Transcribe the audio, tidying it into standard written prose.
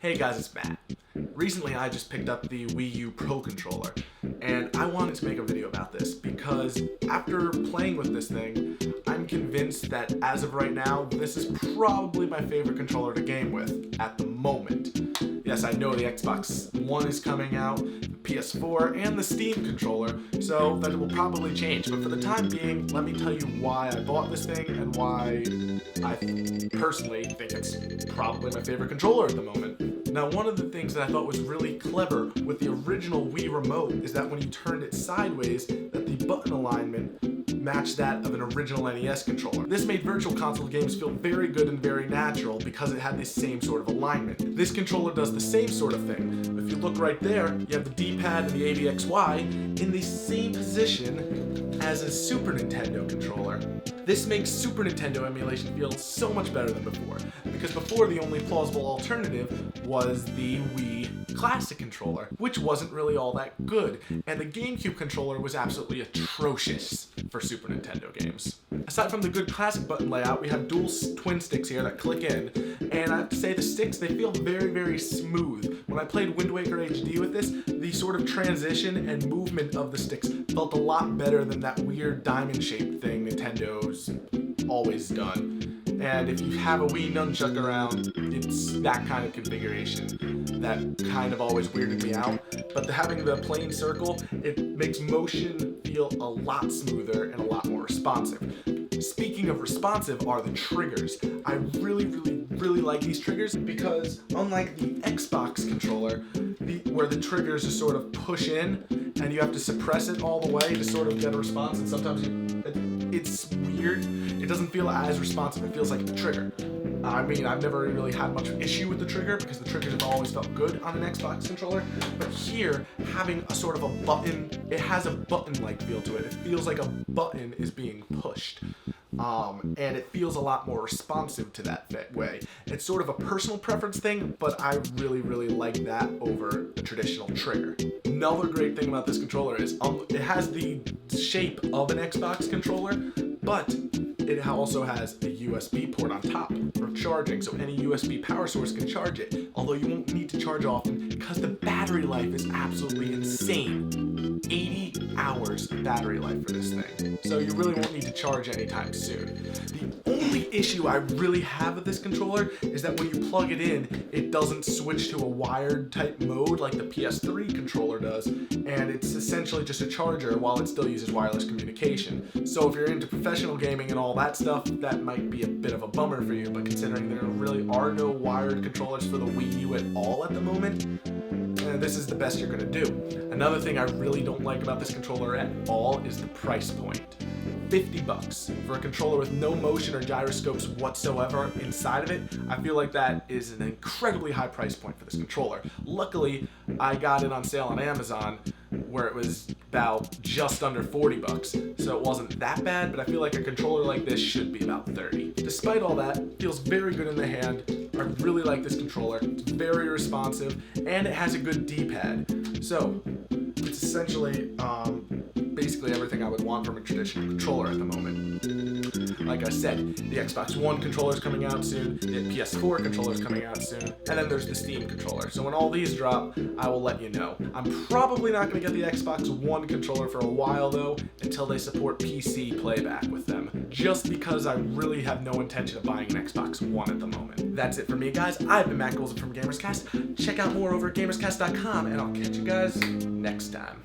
Hey guys, it's Matt. Recently I just picked up the Wii U Pro Controller, and I wanted to make a video about this because after playing with this thing, I'm convinced that as of right now, this is probably my favorite controller to game with at the moment. Yes, I know the Xbox One is coming out, the PS4, and the Steam controller, so that will probably change. But for the time being, let me tell you why I bought this thing and why I personally think it's probably my favorite controller at the moment. Now, one of the things that I thought was really clever with the original Wii Remote is that when you turned it sideways, that the button alignment matched that of an original NES controller. This made Virtual Console games feel very good and very natural because it had the same sort of alignment. This controller does the same sort of thing. If you look right there, you have the D-pad and the AVXY in the same position as a Super Nintendo controller. This makes Super Nintendo emulation feel so much better than before, because before the only plausible alternative was the Wii Classic controller, which wasn't really all that good, and the GameCube controller was absolutely atrocious for Super Nintendo games. Aside from the good classic button layout, we have dual twin sticks here that click in, and I have to say the sticks, they feel very, very smooth. When I played Wind Waker HD with this, the sort of transition and movement of the sticks felt a lot better than that weird diamond-shaped thing Nintendo's always done. And if you have a Wii nunchuck around, it's that kind of configuration that kind of always weirded me out. But having the plain circle, it makes motion feel a lot smoother and a lot more responsive. Speaking of responsive are the triggers. I really like these triggers because unlike the Xbox controller, where the triggers just sort of push in and you have to suppress it all the way to sort of get a response, and sometimes it's weird. It doesn't feel as responsive. It feels like a trigger. I mean, I've never really had much issue with the trigger because the triggers have always felt good on an Xbox controller. But here, having a sort of a button, it has a button-like feel to it. It feels like a button is being pushed. And it feels a lot more responsive to that way. It's sort of a personal preference thing, but I really like that over the traditional trigger. Another great thing about this controller is it has the shape of an Xbox controller, but it also has a USB port on top for charging, so any USB power source can charge it, although you won't need to charge often because the battery life is absolutely insane. 80 hours battery life for this thing, so you really won't need to charge anytime soon. The only issue I really have with this controller is that when you plug it in, it doesn't switch to a wired type mode like the PS3 controller does, and it's essentially just a charger while it still uses wireless communication. So if you're into professional gaming and all that stuff, that might be a bit of a bummer for you, but considering there really are no wired controllers for the Wii U at all at the moment, this is the best you're gonna do. Another thing I really don't like about this controller at all is the price point. $50 for a controller with no motion or gyroscopes whatsoever inside of it. I feel like that is an incredibly high price point for this controller. Luckily, I got it on sale on Amazon where it was about just under $40, so it wasn't that bad, but I feel like a controller like this should be about $30. Despite all that, it feels very good in the hand. I really like this controller. It's very responsive, and it has a good D-pad. So, it's essentially basically everything I would want from a traditional controller at the moment. Like I said, the Xbox One controller is coming out soon, the PS4 controller is coming out soon, and then there's the Steam controller. So when all these drop, I will let you know. I'm probably not going to get the Xbox One controller for a while though, until they support PC playback with them, just because I really have no intention of buying an Xbox One at the moment. That's it for me, guys. I've been Matt Golden from GamersCast. Check out more over at GamersCast.com, and I'll catch you guys next time.